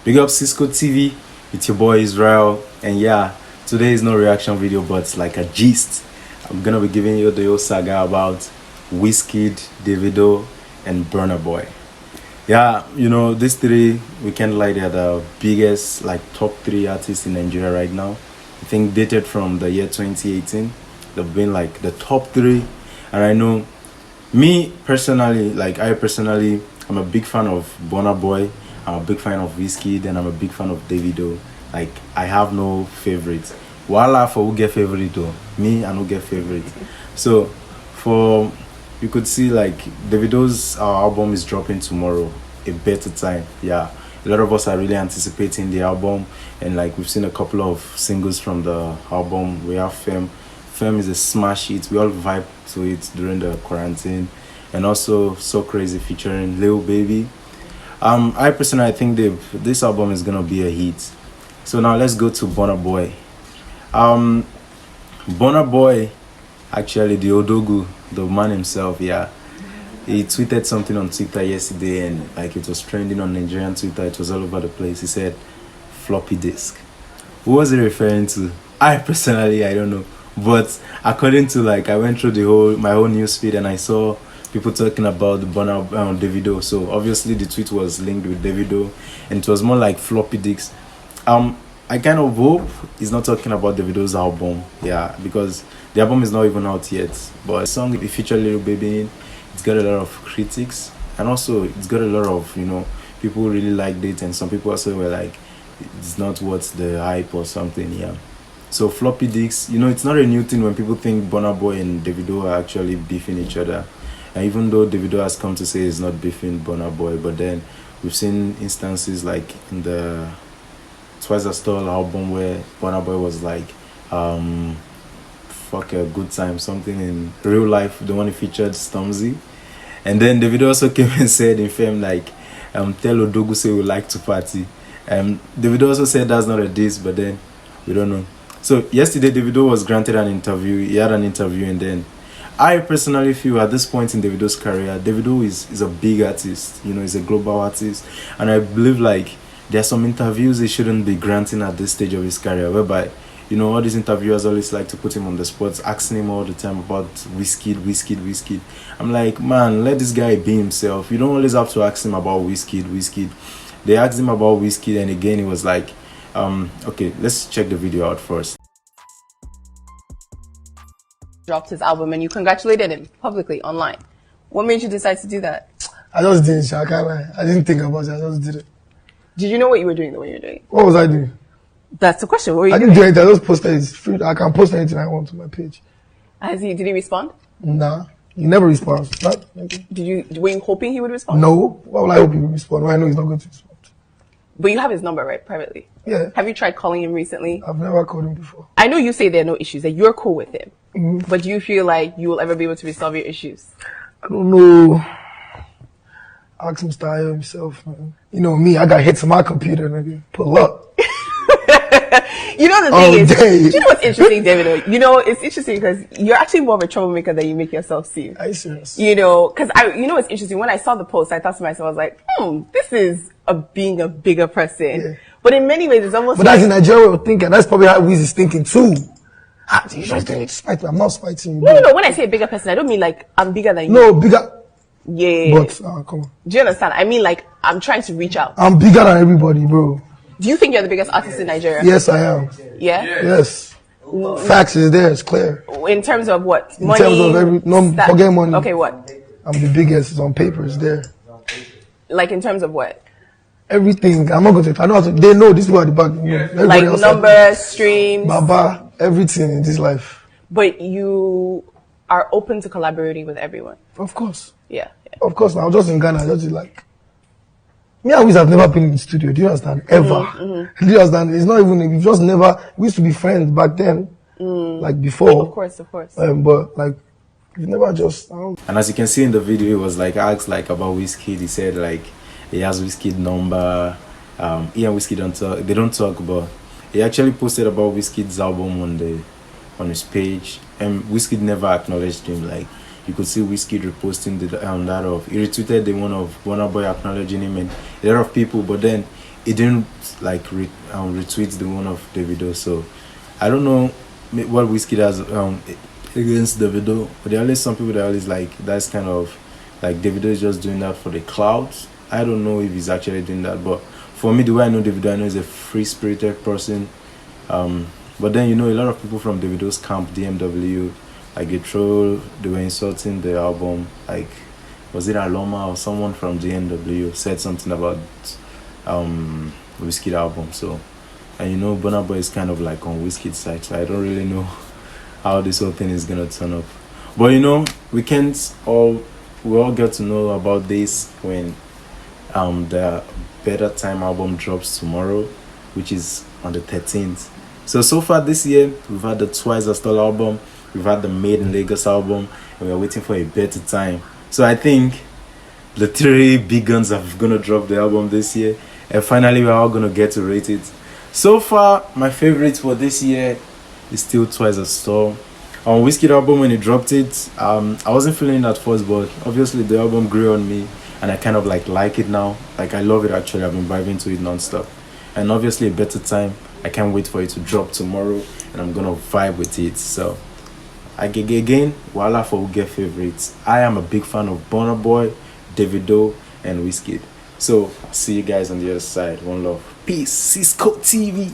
Big up Cisco TV, it's your boy Israel, and yeah, today is no reaction video, but it's like a gist. I'm gonna be giving you the whole saga about Wizkid, Davido, and BURNABOY. Yeah, you know, these three, we can't lie, they're the biggest, like, top three artists in Nigeria right now. I think dated from the year 2018. They've been like the top three, and I know me personally, I'm a big fan of BURNABOY, I'm a big fan of Wizkid, and I'm a big fan of Davido. Like, I have no favorites. Voila, for who get favorite though? Me, I don't get favorite. So, for you could see like Davido's album is dropping tomorrow, A Better Time. Yeah, a lot of us are really anticipating the album, and like we've seen a couple of singles from the album. We have Femme. Femme is a smash hit. We all vibe to it during the quarantine, and also So Crazy featuring Lil Baby. I personally think this album is gonna be a hit. So now let's go to BURNABOY. BURNABOY, actually the Odogu, the man himself, yeah, he tweeted something on Twitter yesterday, and like it was trending on Nigerian Twitter. It was all over the place. He said floppy disk. Who was he referring to? I personally, I don't know, but according to, like, I went through my whole newsfeed and I saw people talking about the Davido. So obviously the tweet was linked with Davido, and it was more like floppy disks. I kind of hope he's not talking about Davido's album, yeah, because the album is not even out yet. But the song it featured Lil Baby in, it's got a lot of critics, and also it's got a lot of, you know, people who really liked it, and some people also were like, it's not worth the hype or something, yeah. So floppy disks, you know, it's not a new thing when people think BURNABOY and Davido are actually beefing each other. And even though Davido has come to say he's not beefing BURNABOY, but then we've seen instances like in the Twice as Tall album where BURNABOY was like, fuck a good time, something in real life, the one he featured Stormzy. And then Davido also came and said in Fame like, tell Odogu say we like to party. Davido also said that's not a diss, but then we don't know. So yesterday Davido was granted an interview. He had an interview, and then I personally feel at this point in Davido's career, Davido is a big artist, you know, he's a global artist, and I believe like there are some interviews he shouldn't be granting at this stage of his career, whereby, you know, all these interviewers always like to put him on the spot, asking him all the time about Wizkid. I'm like, man, let this guy be himself. You don't always have to ask him about Wizkid. They asked him about Wizkid, and again he was like, okay, let's check the video out first. Dropped his album and you congratulated him publicly online. What made you decide to do that? I just didn't, I can't lie. I didn't think about it, I just did it. Did you know what you were doing the way you were doing it? What was I doing? That's the question. What were you I doing? didn't do anything, I just posted it. It's free. I can post anything I want on my page. Did he respond? Nah, he never responds. Were you hoping he would respond? No, why would I hope he will respond when I know he's not going to respond? But you have his number, right, privately? Yeah. Have you tried calling him recently? I've never called him before. I know you say there are no issues, that you're cool with him. But do you feel like you will ever be able to resolve your issues? I don't know. Ask Mr. Ayo himself, man. You know me, I got hits on my computer, nigga. Pull up. You know the thing is, you know what's interesting, David? You know, it's interesting because you're actually more of a troublemaker than you make yourself seem. Are you serious? You know, because you know what's interesting? When I saw the post, I thought to myself, I was like, this is being a bigger person. Yeah. But in many ways, it's almost But that's in Nigeria way of thinking. That's probably how Wiz is thinking too. You just doing it to spite me. I'm not spiting you. No. When I say a bigger person, I don't mean like I'm bigger than you. No, bigger. Yeah. But, come on. Do you understand? I mean like, I'm trying to reach out. I'm bigger than everybody, bro. Do you think you're the biggest artist in Nigeria? Yes, I am. Yeah? Yes. Facts is there, it's clear. In terms of what? Money? In terms of forget money. Okay, what? I'm the biggest, it's on paper, it's there. Like in terms of what? Everything. I'm not going to, I know how to, they know this is what the back. Like numbers, streams. Baba, everything in this life. But you are open to collaborating with everyone? Of course. Yeah. Of course, now just in Ghana, just like, me and Wiz have never been in the studio, do you understand? Ever. Do you understand? It's not even, we just never, we used to be friends back then, like before. Of course. But like, we never just, And as you can see in the video, it was like asked like about Wizkid. He said like, he has Wizkid number. He and Wizkid don't talk, they don't talk, but he actually posted about Wizkid's album on his page, and Wizkid never acknowledged him. Like, you could see Wizkid reposting he retweeted the one of BURNABOY acknowledging him and a lot of people, but then he didn't like retweet the one of Davido. So I don't know what Wizkid has against Davido, but there are always some people that are always like that's kind of like Davido is just doing that for the clouds. I don't know if he's actually doing that, but for me, the way I know Davido, I know he's a free spirited person. But then a lot of people from Davido's camp, DMW, like they were insulting the album. Like, was it Aloma or someone from DMW said something about Wizkid album? So, and Burna Boy is kind of like on Wizkid's side, so I don't really know how this whole thing is gonna turn up. But we all get to know about this when the Better Time album drops tomorrow, which is on the 13th. So far this year, we've had the Twice as Tall album, we've had the Made in Lagos album, and we're waiting for a Better Time. So I think the three big guns are gonna drop the album this year, and finally we're all gonna get to rate it. So far, my favorite for this year is still Twice as Tall. On Wizkid album, when he dropped it, I wasn't feeling it at first, but obviously the album grew on me, and I kind of like it now. Like, I love it actually. I've been vibing to it non-stop. And obviously a Better Time, I can't wait for it to drop tomorrow, and I'm gonna vibe with it. So again, voila for who get favorites. I am a big fan of Burna Boy, Davido, and Wizkid. So I'll see you guys on the other side. One love. Peace. Cisco TV.